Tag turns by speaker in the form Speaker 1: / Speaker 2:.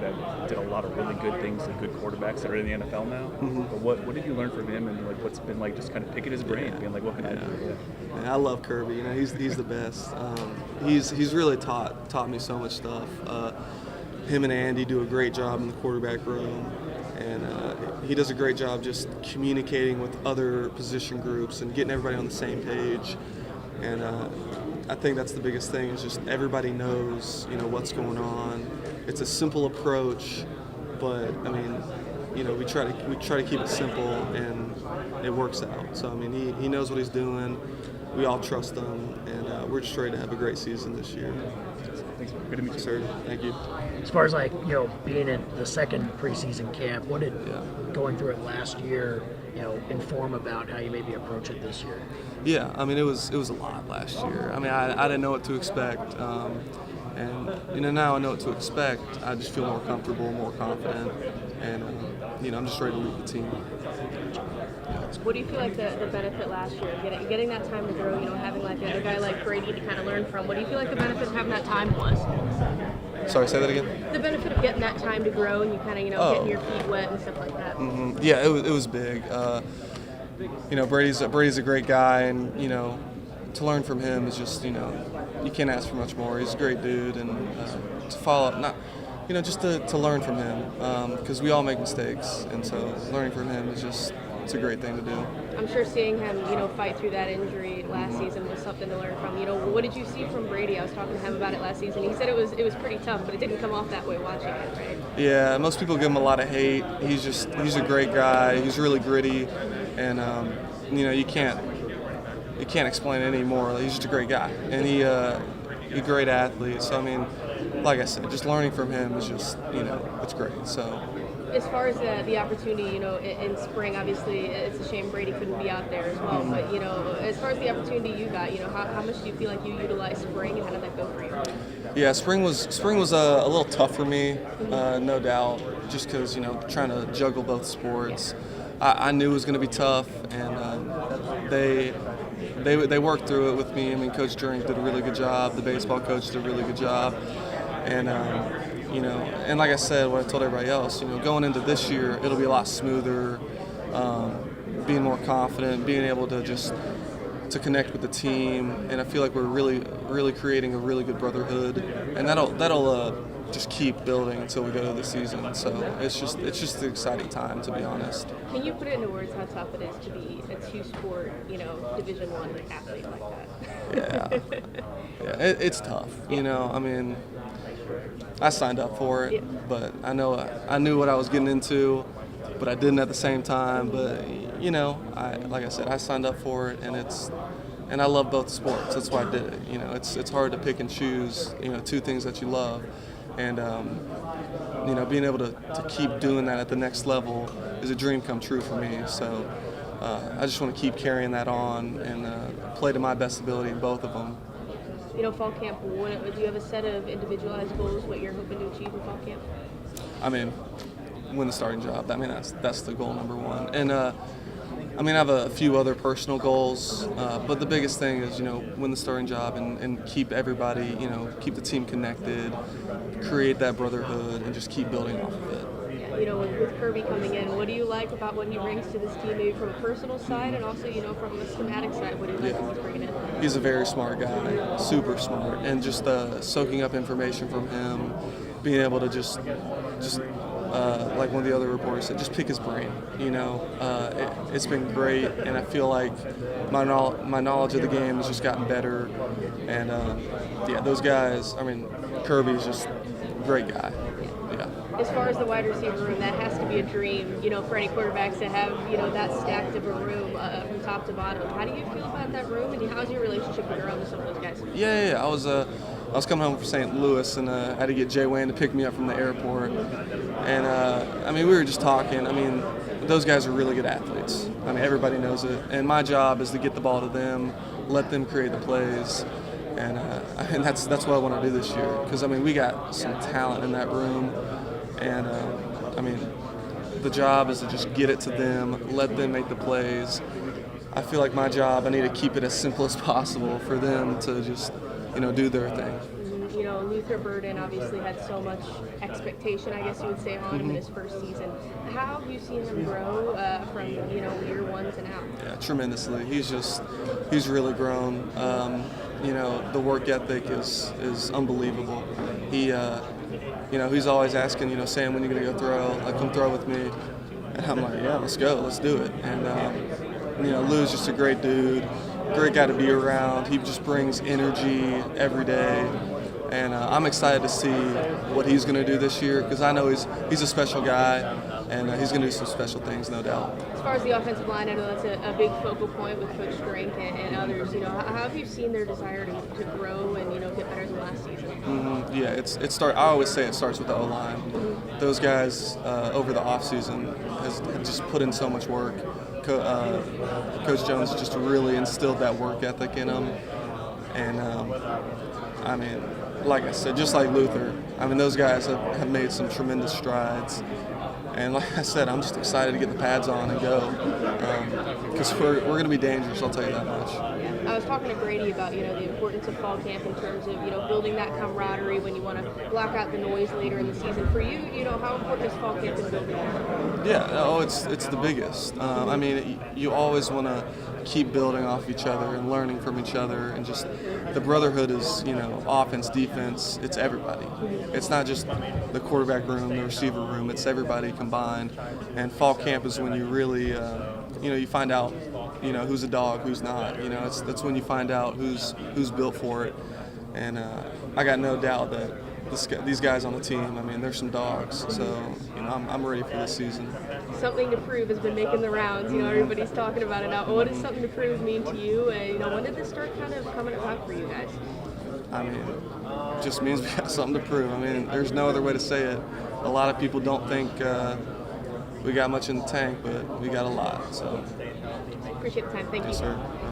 Speaker 1: that did a lot of really good things and good quarterbacks that are in the NFL now. But what did you learn from him, and like what's been like just kind of picking his brain, being like, what can I do?
Speaker 2: Yeah, I love Kirby. You know, he's the best. He's really taught me so much stuff. Him and Andy do a great job in the quarterback room, and he does a great job just communicating with other position groups and getting everybody on the same page. And I think that's the biggest thing, is just everybody knows, you know, what's going on. It's a simple approach, but I mean, you know, we try to keep it simple, and it works out. So I mean, he knows what he's doing. We all trust him, and we're just ready to have a great season this year.
Speaker 1: Thanks. Good to meet you,
Speaker 2: Sir, thank you.
Speaker 3: As far as like, you know, being in the second preseason camp, what did going through it last year, you know, inform about how you maybe approach it this year?
Speaker 2: Yeah, I mean, it was a lot last year. I mean, I didn't know what to expect, and you know, now I know what to expect. I just feel more comfortable, more confident, and you know, I'm just ready to lead the team.
Speaker 4: What do you feel like the benefit last year, getting that time to grow, you know, having like a guy like Brady to kind of learn from? What do you feel like the benefit of having that time was?
Speaker 2: Sorry, say that again?
Speaker 4: The benefit of getting that time to grow and you kind of, you know, getting your feet wet and stuff like that.
Speaker 2: Yeah, it was big. You know, Brady's a great guy, and you know, to learn from him is just, you know, you can't ask for much more. He's a great dude, and to follow up, not, you know, just to learn from him, because we all make mistakes, and so learning from him is just, it's a great thing to do.
Speaker 4: I'm sure seeing him, you know, fight through that injury last season was something to learn from. You know, what did you see from Brady? I was talking to him about it last season. He said it was pretty tough, but it didn't come off that way watching it, right?
Speaker 2: Yeah, most people give him a lot of hate. He's a great guy. He's really gritty, and you know, you can't explain it anymore. He's just a great guy, and he's a great athlete. So I mean, like I said, just learning from him is just, you know, it's great. So.
Speaker 4: As far as the opportunity, you know, in spring, obviously it's a shame Brady couldn't be out there as well. But you know, as far as the opportunity you got, you know, how much do you feel like you utilized spring, and how did that go for you?
Speaker 2: Yeah, spring was a little tough for me, no doubt, just because, you know, trying to juggle both sports. I knew it was going to be tough, and they worked through it with me. I mean, Coach Drink did a really good job. The baseball coach did a really good job, and you know, and like I said, what I told everybody else, you know, going into this year, it'll be a lot smoother, being more confident, being able to connect with the team, and I feel like we're really creating a really good brotherhood, and that'll just keep building until we go to the season. So it's just an exciting time, to be honest.
Speaker 4: Can you put it into words how tough it is to be a two-sport, you know, Division I athlete like that?
Speaker 2: Yeah, it's tough. You know, I mean, I signed up for it, but I knew what I was getting into, but I didn't at the same time. But you know, like I said, I signed up for it, and I love both sports. That's why I did it. You know, it's hard to pick and choose, you know, two things that you love, and you know, being able to keep doing that at the next level is a dream come true for me. So I just want to keep carrying that on and play to my best ability in both of them.
Speaker 4: You know, fall camp, do you have a set of individualized goals, what you're hoping to achieve in fall camp?
Speaker 2: I mean, win the starting job. I mean, that's the goal number one. And I mean, I have a few other personal goals, but the biggest thing is, you know, win the starting job and keep everybody, you know, keep the team connected, create that brotherhood, and just keep building off of it.
Speaker 4: You know, with Kirby coming in, what do you like about what he brings to this team, maybe from a personal side and also, you know, from a schematic side? What do you like what he's bringing in?
Speaker 2: He's a very smart guy, super smart, and just soaking up information from him, being able to just like one of the other reporters said, just pick his brain. You know, it's been great, and I feel like my knowledge of the game has just gotten better. And yeah, those guys. I mean, Kirby's just a great guy. Yeah.
Speaker 4: As far as the wide receiver room, that has to be a dream, you know, for any quarterbacks to have, you know, that stacked of a room from top to bottom. How do you feel about that room, and how's your relationship around with some of those guys?
Speaker 2: Yeah. I was coming home from St. Louis, and I had to get Jay Wayne to pick me up from the airport. And I mean, we were just talking. I mean, those guys are really good athletes. I mean, everybody knows it. And my job is to get the ball to them, let them create the plays. And that's what I want to do this year, because I mean, we got some talent in that room, and I mean, the job is to just get it to them, let them make the plays. I feel like my job, I need to keep it as simple as possible for them to just, you know, do their thing.
Speaker 4: You know, Luther Burden obviously had so much expectation, I guess you would say, on him in his first season. How have you seen him grow from, year one to now?
Speaker 2: Yeah, tremendously. He's really grown. The work ethic is unbelievable. He's always asking, Sam, when are you going to go throw? Come throw with me. And I'm like, yeah, let's go, let's do it. And, Lou's just a great dude, great guy to be around. He just brings energy every day. And I'm excited to see what he's going to do this year because I know he's a special guy, and he's going to do some special things, no doubt.
Speaker 4: As far as the offensive line, I know that's a big focal point with Coach Drink and others. How have you seen their desire to grow and get better than last season?
Speaker 2: I always say it starts with the O-line. Those guys over the offseason have just put in so much work. Coach Jones just really instilled that work ethic in them, and like I said, just like Luther, those guys have made some tremendous strides. And like I said, I'm just excited to get the pads on and go because we're going to be dangerous, I'll tell you that much.
Speaker 4: I was talking to Brady about, the importance of fall camp in terms of, building that camaraderie when you want to block out the noise later in the season. For you, how important is fall camp in building that?
Speaker 2: Yeah, it's the biggest. You always want to keep building off each other and learning from each other, and just the brotherhood is, offense, defense, it's everybody. It's not just the quarterback room, the receiver room, it's everybody combined. And fall camp is when you really, you find out, who's a dog, who's not. That's when you find out who's built for it. And I got no doubt that these guys on the team, they're some dogs. So, I'm ready for this season.
Speaker 4: Something to prove has been making the rounds. Everybody's talking about it now. What does something to prove mean to you? And, when did this start kind of coming about for you guys?
Speaker 2: It just means we got something to prove. There's no other way to say it. A lot of people don't think we got much in the tank, but we got a lot. So.
Speaker 4: Appreciate the time. Thank you.
Speaker 2: Yes, sir.